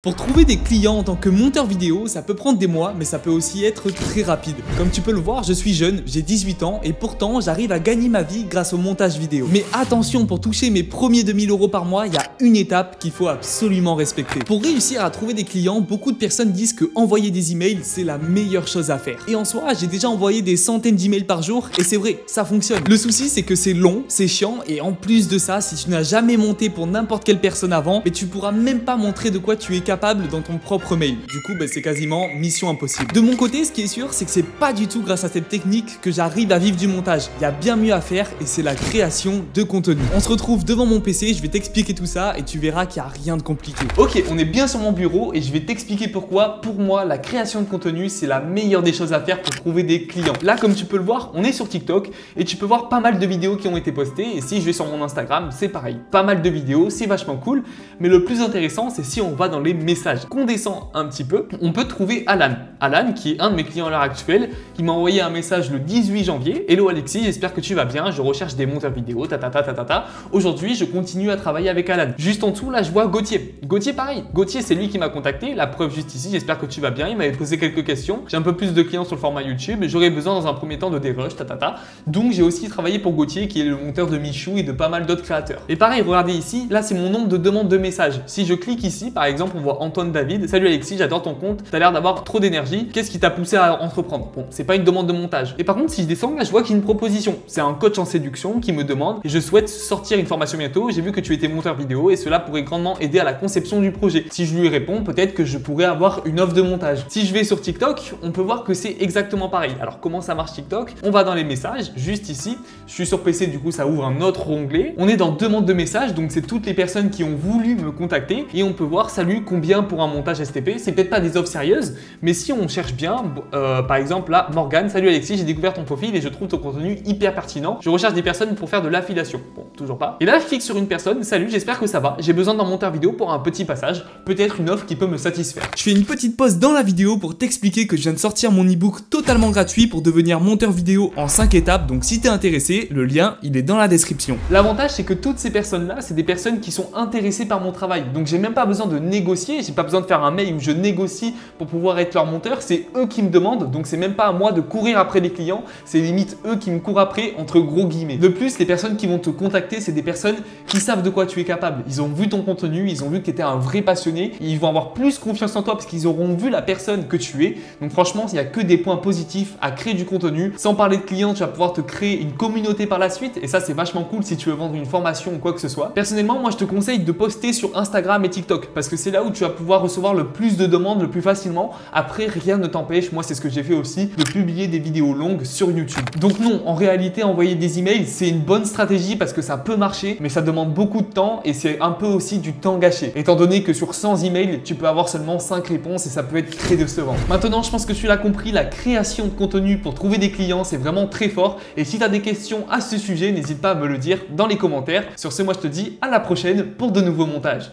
Pour trouver des clients en tant que monteur vidéo, ça peut prendre des mois, mais ça peut aussi être très rapide. Comme tu peux le voir, je suis jeune, j'ai 18 ans et pourtant j'arrive à gagner ma vie grâce au montage vidéo. Mais attention, pour toucher mes premiers 2000 € par mois, il y a une étape qu'il faut absolument respecter. Pour réussir à trouver des clients, beaucoup de personnes disent que envoyer des emails, c'est la meilleure chose à faire. Et en soi, j'ai déjà envoyé des centaines d'emails par jour et c'est vrai, ça fonctionne. Le souci, c'est que c'est long, c'est chiant et en plus de ça, si tu n'as jamais monté pour n'importe quelle personne avant, mais tu pourras même pas montrer de quoi tu es capable dans ton propre mail. Du coup, c'est quasiment mission impossible. De mon côté, ce qui est sûr, c'est que c'est pas du tout grâce à cette technique que j'arrive à vivre du montage. Il y a bien mieux à faire et c'est la création de contenu. On se retrouve devant mon PC, je vais t'expliquer tout ça et tu verras qu'il n'y a rien de compliqué. Ok, on est bien sur mon bureau et je vais t'expliquer pourquoi, pour moi, la création de contenu, c'est la meilleure des choses à faire pour trouver des clients. Là, comme tu peux le voir, on est sur TikTok et tu peux voir pas mal de vidéos qui ont été postées. Et si je vais sur mon Instagram, c'est pareil. Pas mal de vidéos, c'est vachement cool. Mais le plus intéressant, c'est si on va dans les messages. Qu'on descend un petit peu, on peut trouver Alan. Alan, qui est un de mes clients à l'heure actuelle, qui m'a envoyé un message le 18 janvier. Hello Alexis, j'espère que tu vas bien. Je recherche des monteurs vidéo. Aujourd'hui, je continue à travailler avec Alan. Juste en dessous, là, je vois Gauthier. Gauthier, pareil. Gauthier, c'est lui qui m'a contacté. La preuve juste ici. J'espère que tu vas bien. Il m'avait posé quelques questions. J'ai un peu plus de clients sur le format YouTube. J'aurais besoin dans un premier temps de dérush. Donc, j'ai aussi travaillé pour Gauthier, qui est le monteur de Michou et de pas mal d'autres créateurs. Et pareil, regardez ici. Là, c'est mon nombre de demandes de messages. Si je clique ici, par exemple, on voit Antoine David. Salut Alexis, j'adore ton compte. Tu as l'air d'avoir trop d'énergie. Qu'est-ce qui t'a poussé à entreprendre? Bon, c'est pas une demande de montage. Et par contre, si je descends, là, je vois qu'il y a une proposition. C'est un coach en séduction qui me demande et je souhaite sortir une formation bientôt. J'ai vu que tu étais monteur vidéo et cela pourrait grandement aider à la conception du projet. Si je lui réponds, peut-être que je pourrais avoir une offre de montage. Si je vais sur TikTok, on peut voir que c'est exactement pareil. Alors, comment ça marche TikTok? On va dans les messages, juste ici. Je suis sur PC, du coup, ça ouvre un autre onglet. On est dans demande de messages, donc c'est toutes les personnes qui ont voulu me contacter et on peut voir, salut, combien pour un montage STP? C'est peut-être pas des offres sérieuses, mais si on cherche bien, par exemple là, Morgane, salut Alexis, j'ai découvert ton profil et je trouve ton contenu hyper pertinent. Je recherche des personnes pour faire de l'affiliation. Bon, toujours pas. Et là, je clique sur une personne, salut, j'espère que ça va. J'ai besoin d'un monteur vidéo pour un petit passage, peut-être une offre qui peut me satisfaire. Je fais une petite pause dans la vidéo pour t'expliquer que je viens de sortir mon e-book totalement gratuit pour devenir monteur vidéo en 5 étapes. Donc si t'es intéressé, le lien, il est dans la description. L'avantage, c'est que toutes ces personnes-là, c'est des personnes qui sont intéressées par mon travail. Donc j'ai même pas besoin de négocier, j'ai pas besoin de faire un mail où je négocie pour pouvoir être leur monteur, c'est eux qui me demandent, donc c'est même pas à moi de courir après les clients, c'est limite eux qui me courent après entre gros guillemets. De plus, les personnes qui vont te contacter, c'est des personnes qui savent de quoi tu es capable. Ils ont vu ton contenu, ils ont vu que tu étais un vrai passionné, et ils vont avoir plus confiance en toi parce qu'ils auront vu la personne que tu es. Donc franchement, il n'y a que des points positifs à créer du contenu. Sans parler de clients, tu vas pouvoir te créer une communauté par la suite, et ça c'est vachement cool si tu veux vendre une formation ou quoi que ce soit. Personnellement, moi je te conseille de poster sur Instagram et TikTok parce que c'est là où tu vas pouvoir recevoir le plus de demandes le plus facilement. Après, rien ne t'empêche, moi c'est ce que j'ai fait aussi, de publier des vidéos longues sur YouTube. Donc non, en réalité, envoyer des emails, c'est une bonne stratégie parce que ça peut marcher, mais ça demande beaucoup de temps et c'est un peu aussi du temps gâché. Étant donné que sur 100 emails, tu peux avoir seulement 5 réponses et ça peut être très décevant. Maintenant, je pense que tu l'as compris, la création de contenu pour trouver des clients, c'est vraiment très fort. Et si tu as des questions à ce sujet, n'hésite pas à me le dire dans les commentaires. Sur ce, moi je te dis à la prochaine pour de nouveaux montages.